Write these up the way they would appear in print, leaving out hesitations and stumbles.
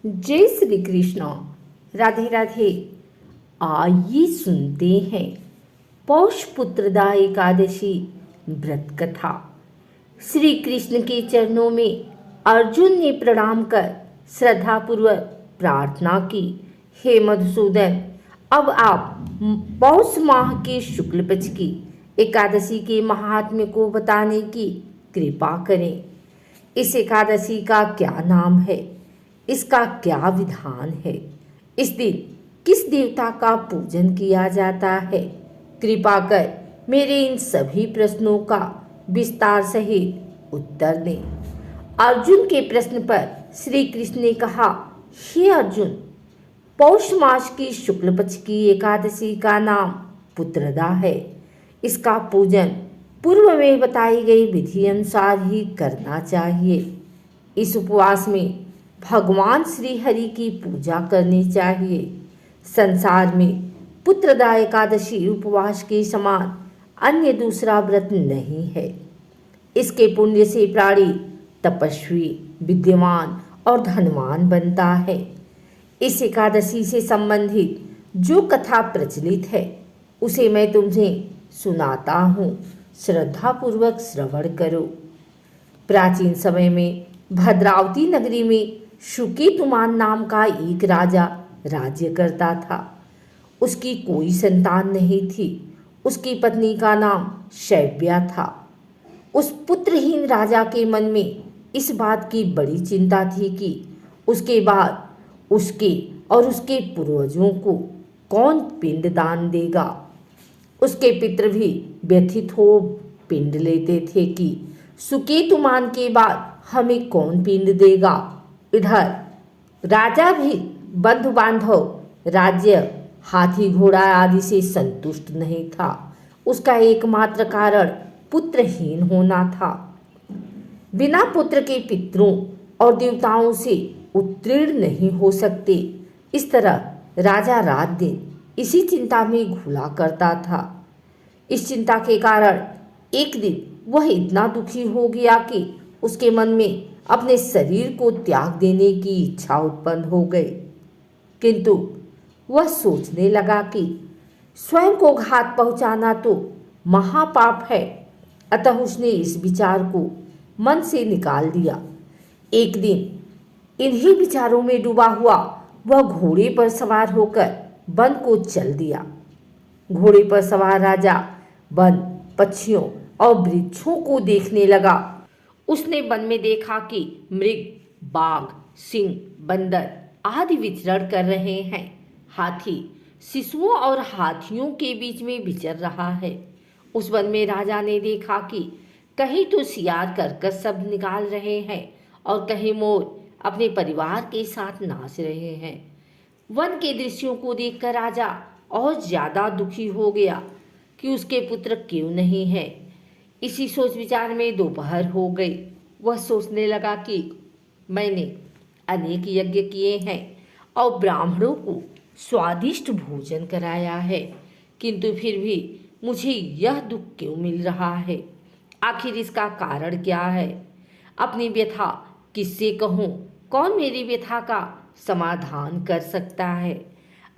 जय श्री कृष्ण। राधे राधे। आइए सुनते हैं पौष पुत्रदा एकादशी व्रत कथा। श्री कृष्ण के चरणों में अर्जुन ने प्रणाम कर श्रद्धापूर्वक प्रार्थना की, हे मधुसूदन, अब आप पौष माह के शुक्ल पक्ष की एकादशी के महात्म्य को बताने की कृपा करें। इस एकादशी का क्या नाम है, इसका क्या विधान है, इस दिन किस देवता का पूजन किया जाता है? कृपा कर मेरे इन सभी प्रश्नों का विस्तार सहित उत्तर दें। अर्जुन के प्रश्न पर श्री कृष्ण ने कहा, हे अर्जुन, पौष मास की शुक्ल पक्ष की एकादशी का नाम पुत्रदा है। इसका पूजन पूर्व में बताई गई विधि अनुसार ही करना चाहिए। इस उपवास में भगवान श्री हरि की पूजा करनी चाहिए। संसार में पुत्रदा एकादशी उपवास के समान अन्य दूसरा व्रत नहीं है। इसके पुण्य से प्राणी तपस्वी, विद्यमान और धनवान बनता है। इस एकादशी से संबंधित जो कथा प्रचलित है उसे मैं तुम्हें सुनाता हूँ, श्रद्धापूर्वक श्रवण करो। प्राचीन समय में भद्रावती नगरी में शुकेतुमान नाम का एक राजा राज्य करता था। उसकी कोई संतान नहीं थी। उसकी पत्नी का नाम शैव्या था। उस पुत्रहीन राजा के मन में इस बात की बड़ी चिंता थी कि उसके बाद उसके और उसके पूर्वजों को कौन पिंड दान देगा। उसके पितृ भी व्यथित हो पिंड लेते थे कि सुकेतुमान के बाद हमें कौन पिंड देगा। इधर राजा भी बंधु बांधव, राज्य, हाथी घोड़ा आदि से संतुष्ट नहीं था। उसका एकमात्र कारण पुत्रहीन होना था। बिना पुत्र के पितरों और देवताओं से उत्तीर्ण नहीं हो सकते। इस तरह राजा रात दिन इसी चिंता में घुला करता था। इस चिंता के कारण एक दिन वह इतना दुखी हो गया कि उसके मन में अपने शरीर को त्याग देने की इच्छा उत्पन्न हो गई। किंतु वह सोचने लगा कि स्वयं को घात पहुंचाना तो महापाप है। अतः उसने इस विचार को मन से निकाल दिया। एक दिन इन्हीं विचारों में डूबा हुआ वह घोड़े पर सवार होकर वन को चल दिया। घोड़े पर सवार राजा वन, पक्षियों और वृक्षों को देखने लगा। उसने वन में देखा कि मृग, बाघ, सिंह, बंदर आदि विचरण कर रहे हैं। हाथी शिशुओं और हाथियों के बीच में विचर रहा है। उस वन में राजा ने देखा कि कहीं तो सियार करकस शब्द निकाल रहे हैं और कहीं मोर अपने परिवार के साथ नाच रहे हैं। वन के दृश्यों को देखकर राजा और ज्यादा दुखी हो गया कि उसके पुत्र क्यों नहीं है। इसी सोच विचार में दोपहर हो गई। वह सोचने लगा कि मैंने अनेक यज्ञ किए हैं और ब्राह्मणों को स्वादिष्ट भोजन कराया है, किंतु फिर भी मुझे यह दुख क्यों मिल रहा है? आखिर इसका कारण क्या है? अपनी व्यथा किससे कहूँ? कौन मेरी व्यथा का समाधान कर सकता है?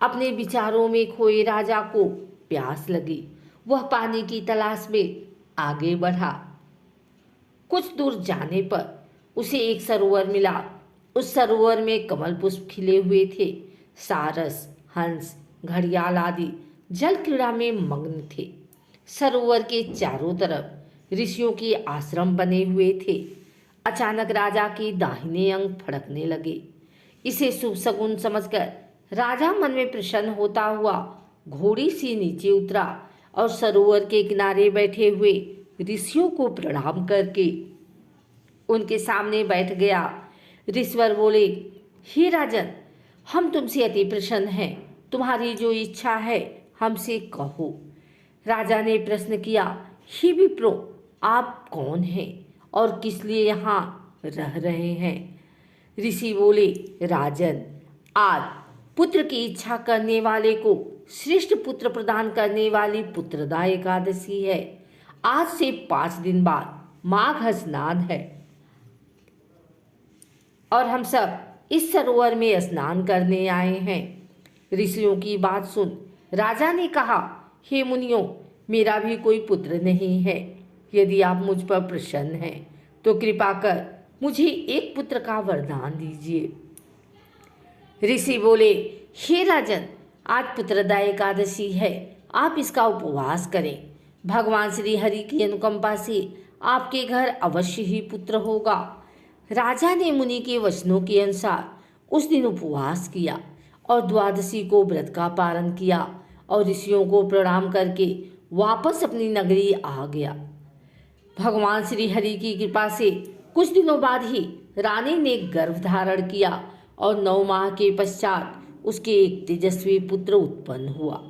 अपने विचारों में खोए राजा को प्यास लगी। वह पानी की तलाश में आगे बढ़ा। कुछ दूर जाने पर उसे एक सरोवर मिला। उस सरोवर में कमल पुष्प खिले हुए थे। सारस, हंस, घड़ियाल आदि जल क्रीड़ा में मग्न थे। सरोवर के चारों तरफ ऋषियों के आश्रम बने हुए थे। अचानक राजा के दाहिने अंग फड़कने लगे। इसे शुभ शकुन समझकर राजा मन में प्रसन्न होता हुआ घोड़ी से नीचे उतरा और सरोवर के किनारे बैठे हुए ऋषियों को प्रणाम करके उनके सामने बैठ गया। ऋषिवर बोले, हे राजन, हम तुमसे अति प्रसन्न हैं। तुम्हारी जो इच्छा है हमसे कहो। राजा ने प्रश्न किया, हे विप्रो, आप कौन हैं और किस लिए यहाँ रह रहे हैं? ऋषि बोले, राजन, आज पुत्र की इच्छा करने वाले को श्रेष्ठ पुत्र प्रदान करने वाली पुत्रदा एकादशी है। आज से 5 दिन बाद माघ स्नान है और हम सब इस सरोवर में स्नान करने आए हैं। ऋषियों की बात सुन राजा ने कहा, हे मुनियों, मेरा भी कोई पुत्र नहीं है। यदि आप मुझ पर प्रसन्न हैं तो कृपा कर मुझे एक पुत्र का वरदान दीजिए। ऋषि बोले, हे राजन, आज पुत्रदा एकादशी है, आप इसका उपवास करें। भगवान श्री हरि की अनुकंपा से आपके घर अवश्य ही पुत्र होगा। राजा ने मुनि के वचनों के अनुसार उस दिन उपवास किया और द्वादशी को व्रत का पालन किया और ऋषियों को प्रणाम करके वापस अपनी नगरी आ गया। भगवान श्री हरि की कृपा से कुछ दिनों बाद ही रानी ने गर्भ धारण किया और 9 माह के पश्चात उसके एक तेजस्वी पुत्र उत्पन्न हुआ।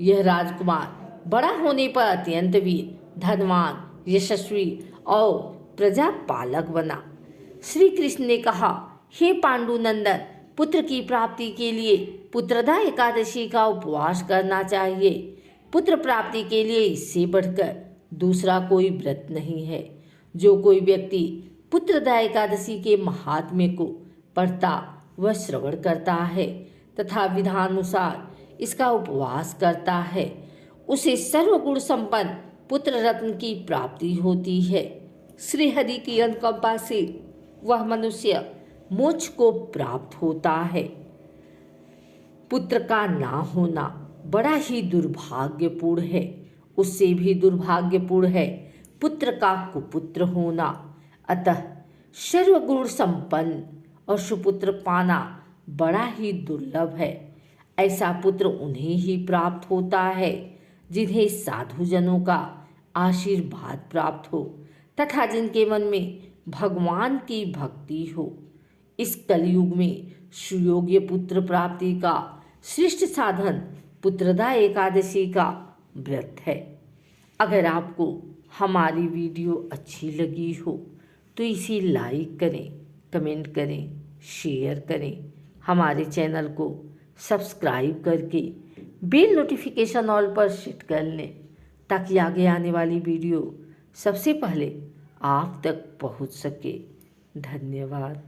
यह राजकुमार बड़ा होने पर अत्यंत वीर, धनवान, यशस्वी और प्रजापालक बना। श्री कृष्ण ने कहा, हे पांडुनंदन, पुत्र की प्राप्ति के लिए पुत्रदा एकादशी का उपवास करना चाहिए। पुत्र प्राप्ति के लिए इससे बढ़कर दूसरा कोई व्रत नहीं है। जो कोई व्यक्ति पुत्रदा एकादशी के महात्म्य को पढ़ता व श्रवण करता है तथा विधानुसार इसका उपवास करता है, उसे सर्वगुण संपन्न पुत्र रत्न की प्राप्ति होती है। श्री हरि की अनुकंपा से वह मनुष्य मोक्ष को प्राप्त होता है। पुत्र का ना होना बड़ा ही दुर्भाग्यपूर्ण है। उससे भी दुर्भाग्यपूर्ण है पुत्र का कुपुत्र होना। अतः सर्वगुण संपन्न और सुपुत्र पाना बड़ा ही दुर्लभ है। ऐसा पुत्र उन्हें ही प्राप्त होता है जिन्हें साधुजनों का आशीर्वाद प्राप्त हो तथा जिनके मन में भगवान की भक्ति हो। इस कलयुग में सुयोग्य पुत्र प्राप्ति का श्रेष्ठ साधन पुत्रदा एकादशी का व्रत है। अगर आपको हमारी वीडियो अच्छी लगी हो तो इसे लाइक करें, कमेंट करें, शेयर करें। हमारे चैनल को सब्सक्राइब करके बेल नोटिफिकेशन ऑल पर सेट कर लें ताकि आगे आने वाली वीडियो सबसे पहले आप तक पहुंच सके। धन्यवाद।